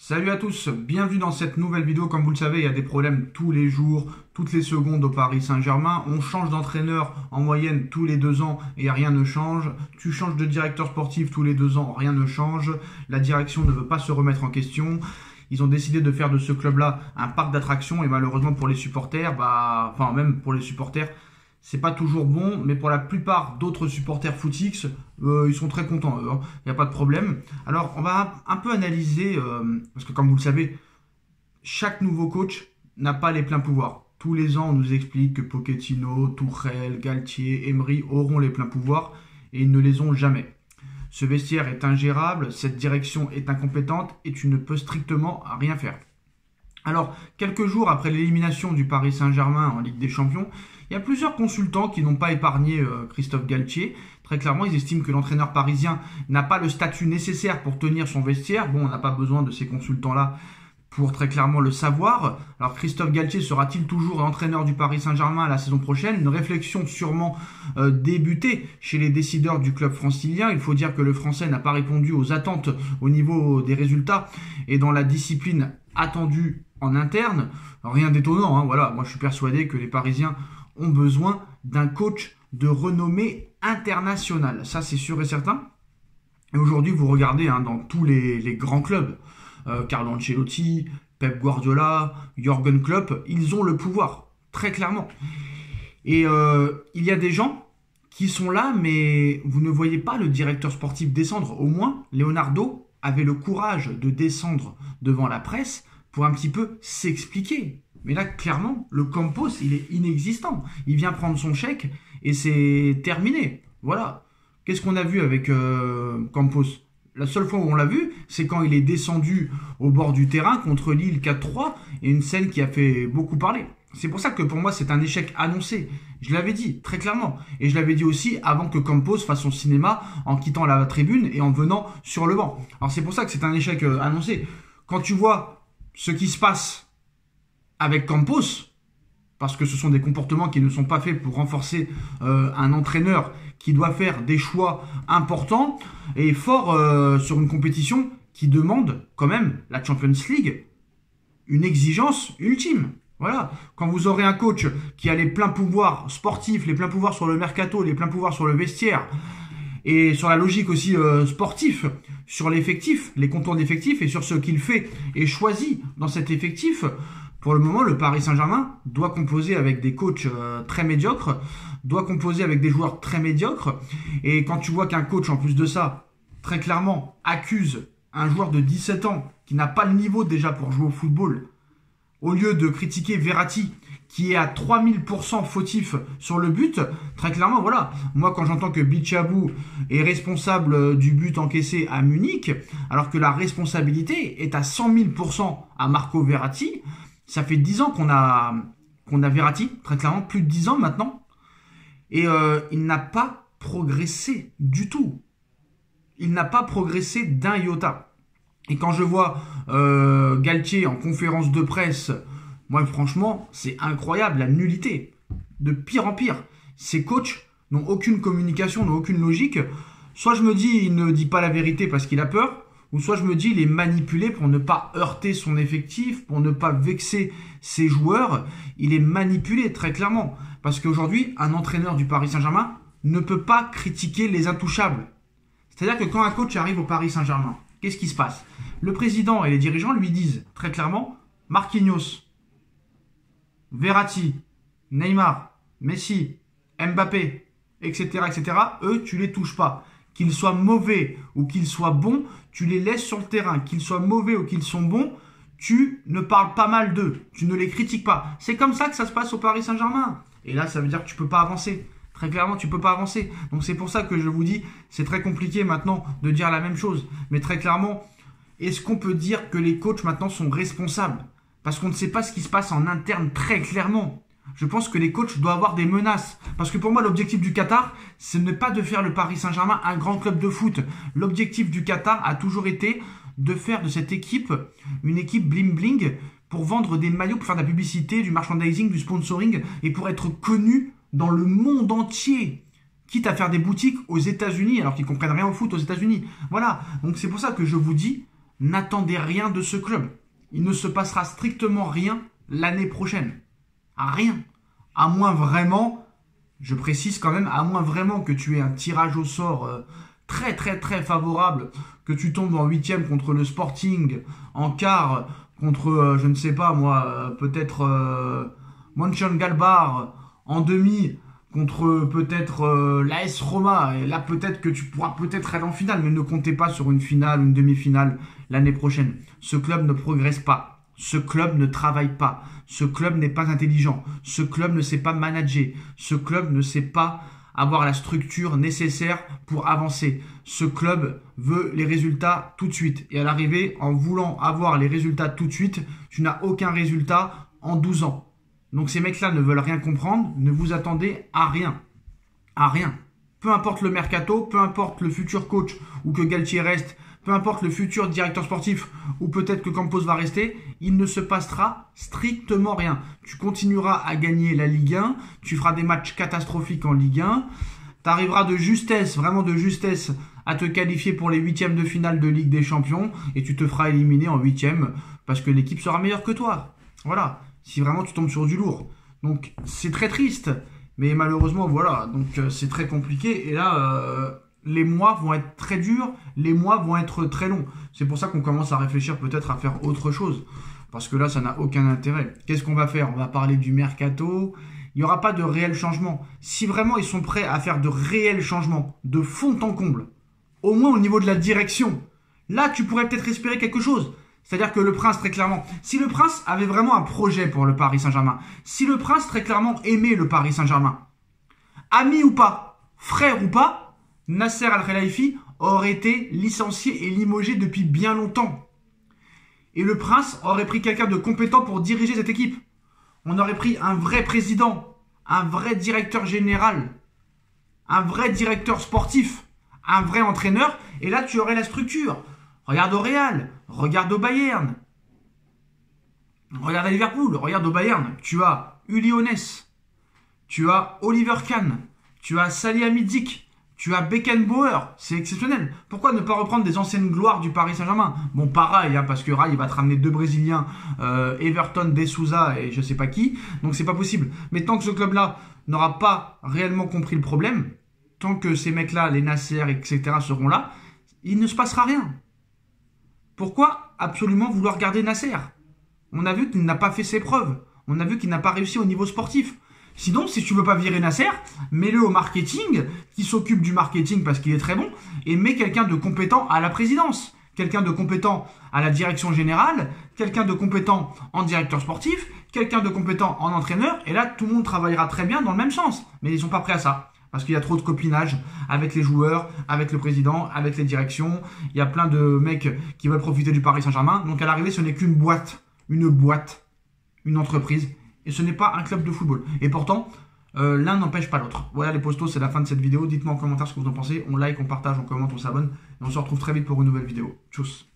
Salut à tous, bienvenue dans cette nouvelle vidéo. Comme vous le savez, il y a des problèmes tous les jours, toutes les secondes au Paris Saint-Germain. On change d'entraîneur en moyenne tous les 2 ans et rien ne change. Tu changes de directeur sportif tous les 2 ans, rien ne change. La direction ne veut pas se remettre en question. Ils ont décidé de faire de ce club-là un parc d'attractions et malheureusement pour les supporters, même pour les supporters, c'est pas toujours bon, mais pour la plupart d'autres supporters footix, ils sont très contents, il n'y a pas de problème. Alors, on va un peu analyser, parce que comme vous le savez, chaque nouveau coach n'a pas les pleins pouvoirs. Tous les ans, on nous explique que Pochettino, Tuchel, Galtier, Emery auront les pleins pouvoirs, et ils ne les ont jamais. Ce vestiaire est ingérable, cette direction est incompétente, et tu ne peux strictement rien faire. Alors, quelques jours après l'élimination du Paris Saint-Germain en Ligue des Champions, il y a plusieurs consultants qui n'ont pas épargné Christophe Galtier. Très clairement, ils estiment que l'entraîneur parisien n'a pas le statut nécessaire pour tenir son vestiaire. Bon, on n'a pas besoin de ces consultants-là pour très clairement le savoir. Alors, Christophe Galtier sera-t-il toujours l'entraîneur du Paris Saint-Germain la saison prochaine? Une réflexion sûrement débutée chez les décideurs du club francilien. Il faut dire que le Français n'a pas répondu aux attentes au niveau des résultats et dans la discipline attendue en interne. Rien d'étonnant, voilà. Moi, je suis persuadé que les Parisiens ont besoin d'un coach de renommée internationale. Ça, c'est sûr et certain. Et aujourd'hui, vous regardez dans tous les grands clubs, Carlo Ancelotti, Pep Guardiola, Jürgen Klopp, ils ont le pouvoir, très clairement. Et il y a des gens qui sont là, mais vous ne voyez pas le directeur sportif descendre. Au moins, Leonardo avait le courage de descendre devant la presse pour un petit peu s'expliquer. Mais là, clairement, le Campos, il est inexistant. Il vient prendre son chèque et c'est terminé. Voilà. Qu'est-ce qu'on a vu avec Campos? La seule fois où on l'a vu, c'est quand il est descendu au bord du terrain contre Lille 4-3 et une scène qui a fait beaucoup parler. C'est pour ça que pour moi, c'est un échec annoncé. Je l'avais dit, très clairement. Et je l'avais dit aussi avant que Campos fasse son cinéma en quittant la tribune et en venant sur le banc. Alors c'est pour ça que c'est un échec annoncé. Quand tu vois ce qui se passe avec Campos, parce que ce sont des comportements qui ne sont pas faits pour renforcer un entraîneur qui doit faire des choix importants et forts sur une compétition qui demande quand même, la Champions League, une exigence ultime. Voilà, quand vous aurez un coach qui a les pleins pouvoirs sportifs, les pleins pouvoirs sur le mercato, les pleins pouvoirs sur le vestiaire, et sur la logique aussi sportif, sur l'effectif, les contours d'effectif et sur ce qu'il fait et choisit dans cet effectif. Pour le moment, le Paris Saint-Germain doit composer avec des coachs très médiocres, doit composer avec des joueurs très médiocres. Et quand tu vois qu'un coach, en plus de ça, très clairement, accuse un joueur de 17 ans qui n'a pas le niveau déjà pour jouer au football, au lieu de critiquer Verratti, qui est à 3000% fautif sur le but, très clairement, voilà. Moi, quand j'entends que Bichabou est responsable du but encaissé à Munich, alors que la responsabilité est à 100 000% à Marco Verratti, ça fait 10 ans qu'on a Verratti, très clairement, plus de 10 ans maintenant. Et il n'a pas progressé du tout. Il n'a pas progressé d'un iota. Et quand je vois Galtier en conférence de presse, moi franchement, c'est incroyable, la nullité. De pire en pire. Ces coachs n'ont aucune communication, n'ont aucune logique. Soit je me dis, il ne dit pas la vérité parce qu'il a peur, ou soit je me dis, il est manipulé pour ne pas heurter son effectif, pour ne pas vexer ses joueurs. Il est manipulé, très clairement. Parce qu'aujourd'hui, un entraîneur du Paris Saint-Germain ne peut pas critiquer les intouchables. C'est-à-dire que quand un coach arrive au Paris Saint-Germain, qu'est-ce qui se passe? Le président et les dirigeants lui disent, très clairement, Marquinhos, Verratti, Neymar, Messi, Mbappé, etc., etc., eux, tu les touches pas. Qu'ils soient mauvais ou qu'ils soient bons, tu les laisses sur le terrain. Qu'ils soient mauvais ou qu'ils sont bons, tu ne parles pas mal d'eux. Tu ne les critiques pas. C'est comme ça que ça se passe au Paris Saint-Germain. Et là, ça veut dire que tu peux pas avancer. Très clairement, tu peux pas avancer. Donc c'est pour ça que je vous dis, c'est très compliqué maintenant de dire la même chose. Mais très clairement, est-ce qu'on peut dire que les coachs maintenant sont responsables? Parce qu'on ne sait pas ce qui se passe en interne très clairement. Je pense que les coachs doivent avoir des menaces. Parce que pour moi, l'objectif du Qatar, ce n'est pas de faire le Paris Saint-Germain un grand club de foot. L'objectif du Qatar a toujours été de faire de cette équipe une équipe bling-bling pour vendre des maillots, pour faire de la publicité, du merchandising, du sponsoring et pour être connu dans le monde entier. Quitte à faire des boutiques aux États-Unis alors qu'ils comprennent rien au foot aux États-Unis. Voilà. Donc c'est pour ça que je vous dis, n'attendez rien de ce club. Il ne se passera strictement rien l'année prochaine. Rien. À moins vraiment, je précise quand même, à moins vraiment que tu aies un tirage au sort très très très favorable, que tu tombes en 8e contre le Sporting, en quart contre, je ne sais pas moi, peut-être Mönchengladbach, en demi contre peut-être l'AS Roma, et là peut-être que tu pourras peut-être aller en finale, mais ne comptez pas sur une finale, une demi-finale l'année prochaine. Ce club ne progresse pas, ce club ne travaille pas, ce club n'est pas intelligent, ce club ne sait pas manager, ce club ne sait pas avoir la structure nécessaire pour avancer. Ce club veut les résultats tout de suite, et à l'arrivée, en voulant avoir les résultats tout de suite, tu n'as aucun résultat en 12 ans. Donc ces mecs-là ne veulent rien comprendre, ne vous attendez à rien. À rien. Peu importe le mercato, peu importe le futur coach ou que Galtier reste, peu importe le futur directeur sportif ou peut-être que Campos va rester, il ne se passera strictement rien. Tu continueras à gagner la Ligue 1, tu feras des matchs catastrophiques en Ligue 1, tu arriveras de justesse, vraiment de justesse, à te qualifier pour les 8e de finale de Ligue des Champions et tu te feras éliminer en 8e parce que l'équipe sera meilleure que toi. Voilà. Si vraiment tu tombes sur du lourd. Donc c'est très triste, mais malheureusement voilà, donc c'est très compliqué, et là les mois vont être très durs, les mois vont être très longs. C'est pour ça qu'on commence à réfléchir peut-être à faire autre chose, parce que là ça n'a aucun intérêt. Qu'est-ce qu'on va faire? On va parler du mercato, il n'y aura pas de réel changement. Si vraiment ils sont prêts à faire de réels changements, de fond en comble, au moins au niveau de la direction, là tu pourrais peut-être espérer quelque chose. C'est-à-dire que le Prince, très clairement, si le Prince avait vraiment un projet pour le Paris Saint-Germain, si le Prince, très clairement, aimait le Paris Saint-Germain, ami ou pas, frère ou pas, Nasser Al-Khelaifi aurait été licencié et limogé depuis bien longtemps. Et le Prince aurait pris quelqu'un de compétent pour diriger cette équipe. On aurait pris un vrai président, un vrai directeur général, un vrai directeur sportif, un vrai entraîneur, et là tu aurais la structure. Regarde au Real, regarde au Bayern, regarde à Liverpool, regarde au Bayern. Tu as Uli Hoeneß, tu as Oliver Kahn, tu as Salihamidzic, tu as Beckenbauer. C'est exceptionnel. Pourquoi ne pas reprendre des anciennes gloires du Paris Saint-Germain? Bon, pareil, hein, parce que Rai va te ramener 2 Brésiliens, Everton, De Souza et je sais pas qui. Donc c'est pas possible. Mais tant que ce club-là n'aura pas réellement compris le problème, tant que ces mecs-là, les Nasser, etc. seront là, il ne se passera rien. Pourquoi absolument vouloir garder Nasser? On a vu qu'il n'a pas fait ses preuves. On a vu qu'il n'a pas réussi au niveau sportif. Sinon, si tu veux pas virer Nasser, mets-le au marketing, qui s'occupe du marketing parce qu'il est très bon, et mets quelqu'un de compétent à la présidence, quelqu'un de compétent à la direction générale, quelqu'un de compétent en directeur sportif, quelqu'un de compétent en entraîneur, et là, tout le monde travaillera très bien dans le même sens. Mais ils sont pas prêts à ça. Parce qu'il y a trop de copinage avec les joueurs, avec le président, avec les directions. Il y a plein de mecs qui veulent profiter du Paris Saint-Germain. Donc à l'arrivée, ce n'est qu'une boîte, une entreprise. Et ce n'est pas un club de football. Et pourtant, l'un n'empêche pas l'autre. Voilà les postos, c'est la fin de cette vidéo. Dites-moi en commentaire ce que vous en pensez. On like, on partage, on commente, on s'abonne. Et on se retrouve très vite pour une nouvelle vidéo. Tchuss.